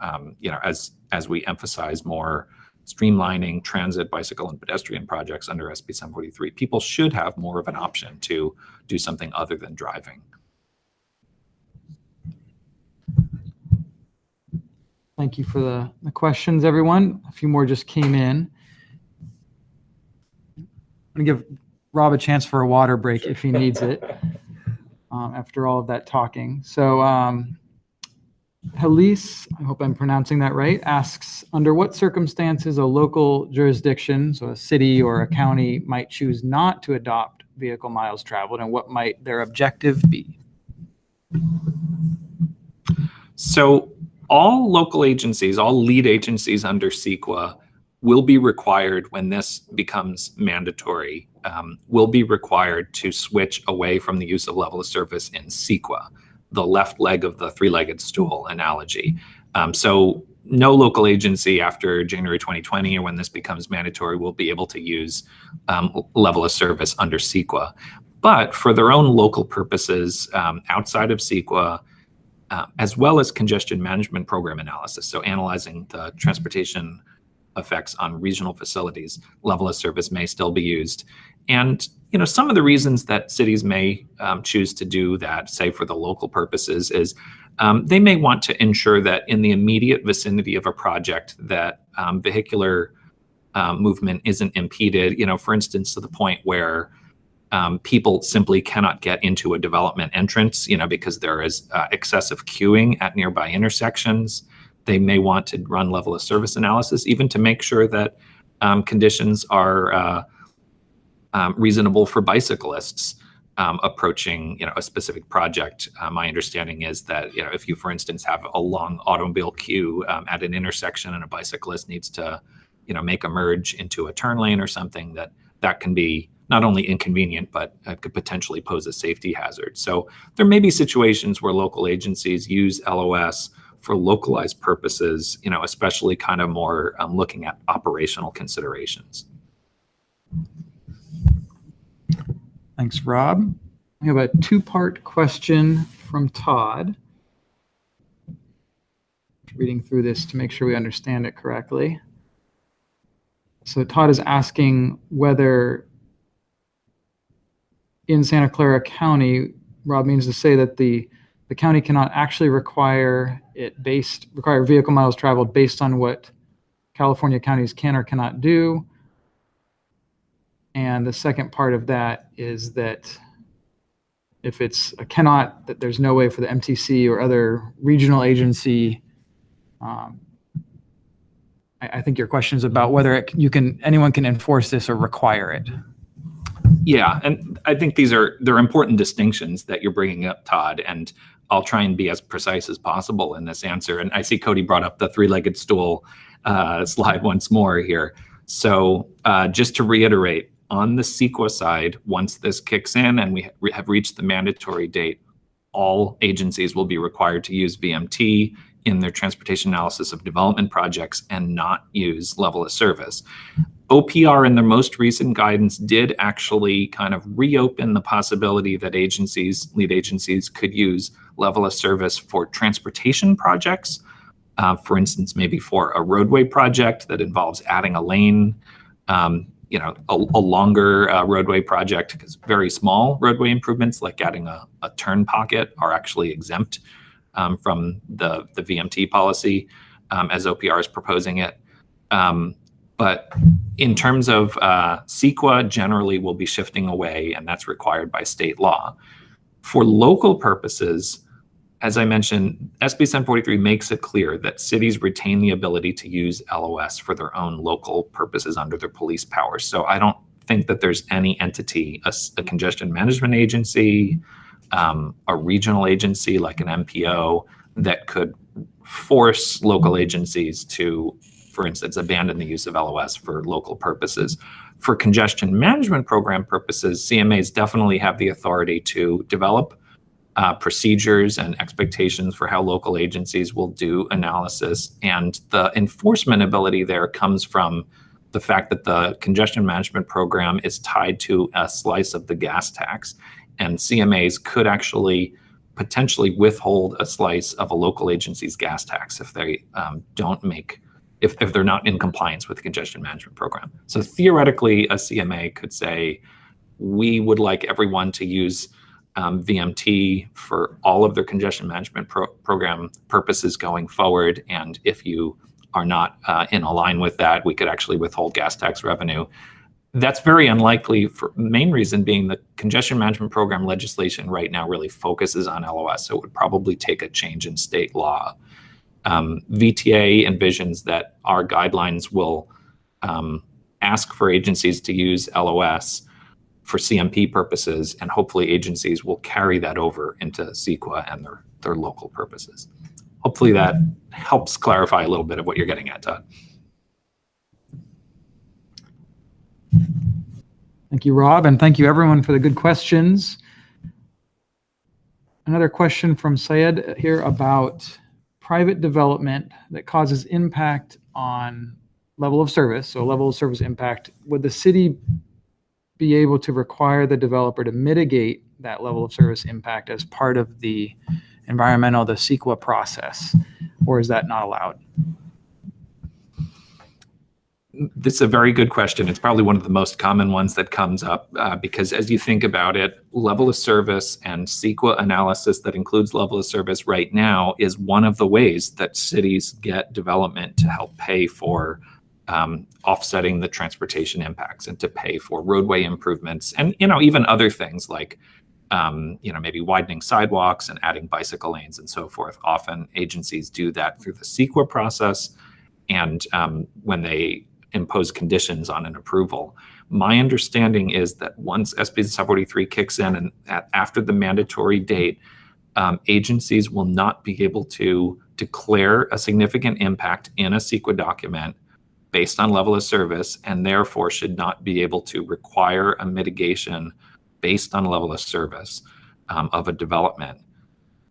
[SPEAKER 2] As we emphasize more streamlining transit, bicycle, and pedestrian projects under SB 743, people should have more of an option to do something other than driving.
[SPEAKER 1] Thank you for the questions, everyone. A few more just came in. I'm going to give Rob a chance for a water break if he needs it after all of that talking. So Helise, I hope I'm pronouncing that right, asks, under what circumstances a local jurisdiction, so a city or a county, might choose not to adopt vehicle miles traveled, and what might their objective be?
[SPEAKER 2] So all local agencies, all lead agencies under CEQA will be required, when this becomes mandatory, will be required to switch away from the use of level of service in CEQA, the left leg of the three-legged stool analogy. So no local agency after January 2020, or when this becomes mandatory, will be able to use level of service under CEQA. But for their own local purposes outside of CEQA, as well as congestion management program analysis, so analyzing the transportation effects on regional facilities, level of service may still be used. And some of the reasons that cities may choose to do that, say for the local purposes, is they may want to ensure that in the immediate vicinity of a project that vehicular movement isn't impeded, for instance, to the point where people simply cannot get into a development entrance, because there is excessive queuing at nearby intersections. They may want to run level of service analysis, even to make sure that conditions are reasonable for bicyclists approaching, a specific project. My understanding is that, if you, for instance, have a long automobile queue at an intersection and a bicyclist needs to, make a merge into a turn lane or something, that can be not only inconvenient, but could potentially pose a safety hazard. So there may be situations where local agencies use LOS for localized purposes, especially kind of more looking at operational considerations.
[SPEAKER 1] Thanks, Rob. We have a two-part question from Todd. Reading through this to make sure we understand it correctly. So Todd is asking whether in Santa Clara County, Rob means to say that the county cannot actually require vehicle miles traveled based on what California counties can or cannot do. And the second part of that is that if it's a cannot, that there's no way for the MTC or other regional agency. I think your question is about whether anyone can enforce this or require it.
[SPEAKER 2] Yeah, and I think they're important distinctions that you're bringing up, Todd, and I'll try and be as precise as possible in this answer. And I see Cody brought up the three-legged stool slide once more here. So just to reiterate, on the CEQA side, once this kicks in and we have reached the mandatory date, all agencies will be required to use VMT in their transportation analysis of development projects and not use level of service. OPR in their most recent guidance did actually kind of reopen the possibility that lead agencies could use level of service for transportation projects. For instance, maybe for a roadway project that involves adding a lane, a longer roadway project, because very small roadway improvements like adding a turn pocket are actually exempt from the VMT policy as OPR is proposing it. But in terms of CEQA, generally will be shifting away, and that's required by state law. For local purposes, as I mentioned, SB 743 makes it clear that cities retain the ability to use LOS for their own local purposes under their police powers. So I don't think that there's any entity, a congestion management agency, a regional agency like an MPO, that could force local agencies to, for instance, abandon the use of LOS for local purposes. For congestion management program purposes, CMAs definitely have the authority to develop procedures and expectations for how local agencies will do analysis. And the enforcement ability there comes from the fact that the congestion management program is tied to a slice of the gas tax. And CMAs could actually potentially withhold a slice of a local agency's gas tax if they if they're not in compliance with the congestion management program. So theoretically, a CMA could say, we would like everyone to use VMT for all of their congestion management program purposes going forward. And if you are not in line with that, we could actually withhold gas tax revenue. That's very unlikely, for the main reason being the congestion management program legislation right now really focuses on LOS. So it would probably take a change in state law. VTA envisions that our guidelines will ask for agencies to use LOS for CMP purposes, and hopefully agencies will carry that over into CEQA and their local purposes. Hopefully that helps clarify a little bit of what you're getting at, Todd.
[SPEAKER 1] Thank you, Rob, and thank you everyone for the good questions. Another question from Syed here about private development that causes impact on level of service, so level of service impact. Would the city be able to require the developer to mitigate that level of service impact as part of the the CEQA process, or is that not allowed?
[SPEAKER 2] This is a very good question. It's probably one of the most common ones that comes up because as you think about it, level of service and CEQA analysis that includes level of service right now is one of the ways that cities get development to help pay for offsetting the transportation impacts and to pay for roadway improvements and, even other things like, maybe widening sidewalks and adding bicycle lanes and so forth. Often agencies do that through the CEQA process and when they impose conditions on an approval. My understanding is that once SB 743 kicks in and after the mandatory date, agencies will not be able to declare a significant impact in a CEQA document based on level of service, and therefore should not be able to require a mitigation based on level of service of a development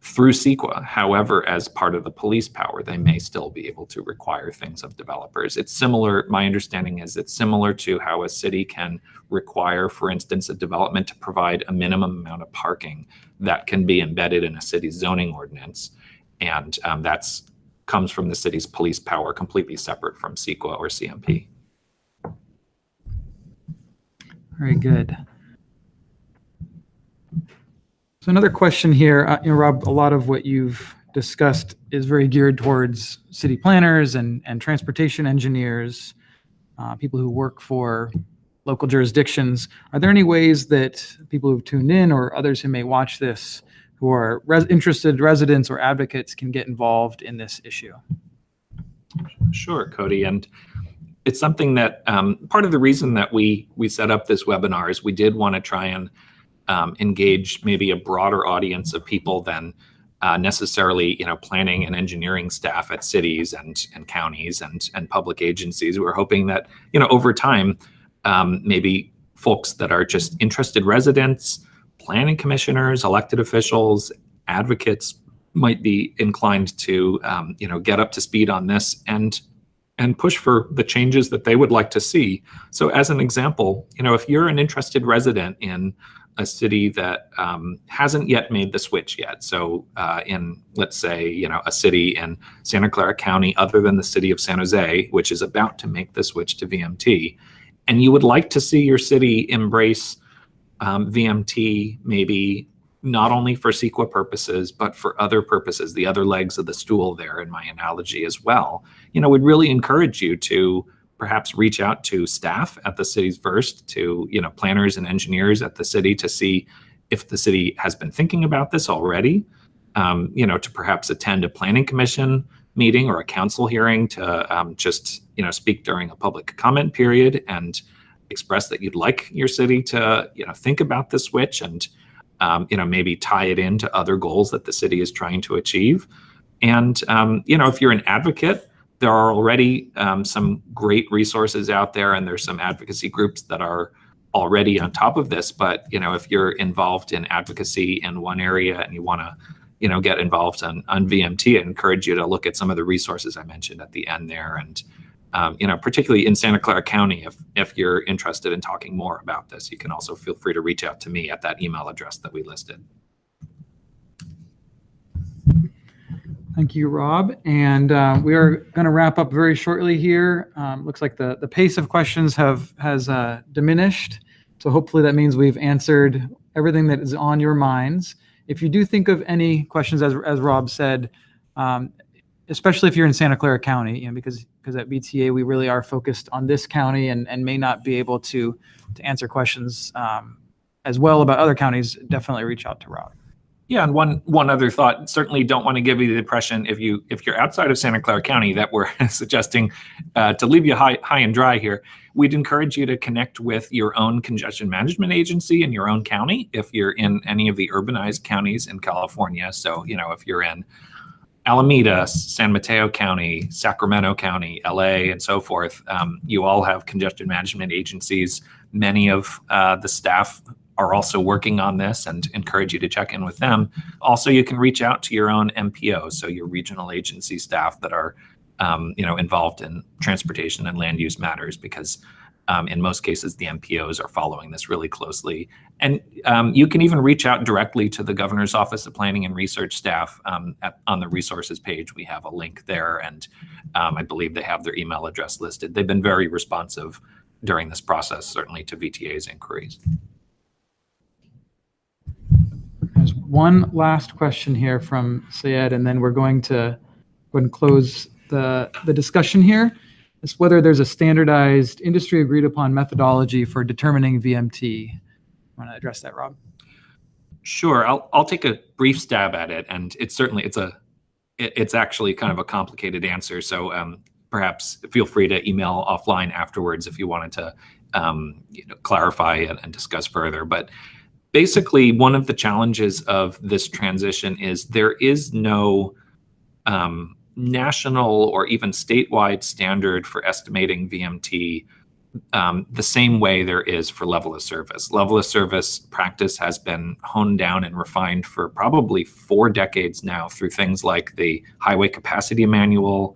[SPEAKER 2] through CEQA. However, as part of the police power, they may still be able to require things of developers. It's similar, my understanding is it's similar to how a city can require, for instance, a development to provide a minimum amount of parking that can be embedded in a city's zoning ordinance. And that's comes from the city's police power, completely separate from CEQA or CMP.
[SPEAKER 1] Very good. So another question here, Rob, a lot of what you've discussed is very geared towards city planners and transportation engineers, people who work for local jurisdictions. Are there any ways that people who've tuned in or others who may watch this who are interested residents or advocates can get involved in this issue?
[SPEAKER 2] Sure, Cody. And it's something that part of the reason that we set up this webinar is we did want to try and engage maybe a broader audience of people than necessarily, planning and engineering staff at cities and counties and public agencies. We're hoping that, over time, maybe folks that are just interested residents, planning commissioners, elected officials, advocates might be inclined to, get up to speed on this and push for the changes that they would like to see. So as an example, if you're an interested resident in a city that hasn't yet made the switch yet. So in, let's say, a city in Santa Clara County, other than the city of San Jose, which is about to make the switch to VMT, and you would like to see your city embrace VMT, maybe not only for CEQA purposes, but for other purposes, the other legs of the stool there in my analogy as well, would really encourage you to perhaps reach out to staff at the cities first, to planners and engineers at the city to see if the city has been thinking about this already, to perhaps attend a planning commission meeting or a council hearing to just speak during a public comment period and express that you'd like your city to think about the switch and maybe tie it into other goals that the city is trying to achieve. And if you're an advocate, there are already some great resources out there, and there's some advocacy groups that are already on top of this. But if you're involved in advocacy in one area and you want to get involved on VMT, I encourage you to look at some of the resources I mentioned at the end there. And particularly in Santa Clara County, if you're interested in talking more about this, you can also feel free to reach out to me at that email address that we listed.
[SPEAKER 1] Thank you, Rob. And we are going to wrap up very shortly here. Looks like the pace of questions has diminished. So hopefully that means we've answered everything that is on your minds. If you do think of any questions, as Rob said, especially if you're in Santa Clara County, because at VTA we really are focused on this county and may not be able to answer questions as well about other counties, definitely reach out to Rob.
[SPEAKER 2] Yeah, and one other thought, certainly don't want to give you the impression if you're outside of Santa Clara County that we're suggesting to leave you high and dry here. We'd encourage you to connect with your own congestion management agency in your own county if you're in any of the urbanized counties in California. So, if you're in Alameda, San Mateo County, Sacramento County, LA, and so forth, you all have congestion management agencies. Many of the staff are also working on this, and encourage you to check in with them. Also, you can reach out to your own MPOs, so your regional agency staff that are involved in transportation and land use matters, because in most cases the MPOs are following this really closely. And you can even reach out directly to the Governor's Office of Planning and Research staff. On the resources page, we have a link there, and I believe they have their email address listed. They've been very responsive during this process, certainly to VTA's inquiries.
[SPEAKER 1] There's one last question here from Syed, and then we're going to go ahead and close the discussion here. It's whether there's a standardized industry agreed upon methodology for determining VMT. Want to address that, Rob?
[SPEAKER 2] Sure, I'll take a brief stab at it, and it's actually kind of a complicated answer. So perhaps feel free to email offline afterwards if you wanted to clarify and discuss further. But basically, one of the challenges of this transition is there is no national or even statewide standard for estimating VMT the same way there is for level of service. Level of service practice has been honed down and refined for probably 4 decades now through things like the Highway Capacity Manual,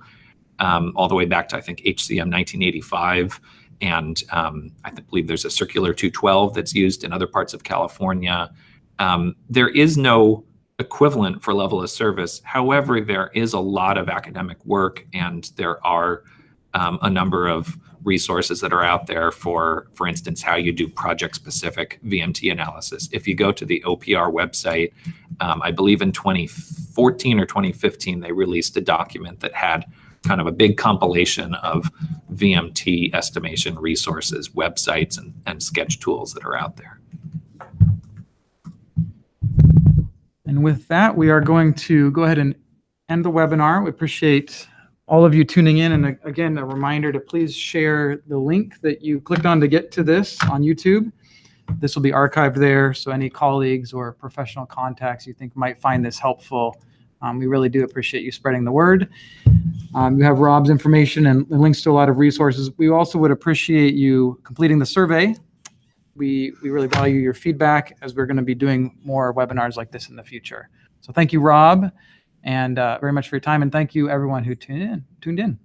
[SPEAKER 2] all the way back to, I think, HCM 1985. And I believe there's a Circular 212 that's used in other parts of California. There is no equivalent for level of service. However, there is a lot of academic work, and there are a number of resources that are out there for instance, how you do project-specific VMT analysis. If you go to the OPR website, I believe in 2014 or 2015, they released a document that had kind of a big compilation of VMT estimation resources, websites, and sketch tools that are out there.
[SPEAKER 1] And with that, we are going to go ahead and end the webinar. We appreciate all of you tuning in. And again, a reminder to please share the link that you clicked on to get to this on YouTube. This will be archived there, so any colleagues or professional contacts you think might find this helpful, we really do appreciate you spreading the word. You have Rob's information and links to a lot of resources. We also would appreciate you completing the survey. We really value your feedback, as we're going to be doing more webinars like this in the future. So thank you, Rob, and very much for your time. And thank you, everyone who tuned in.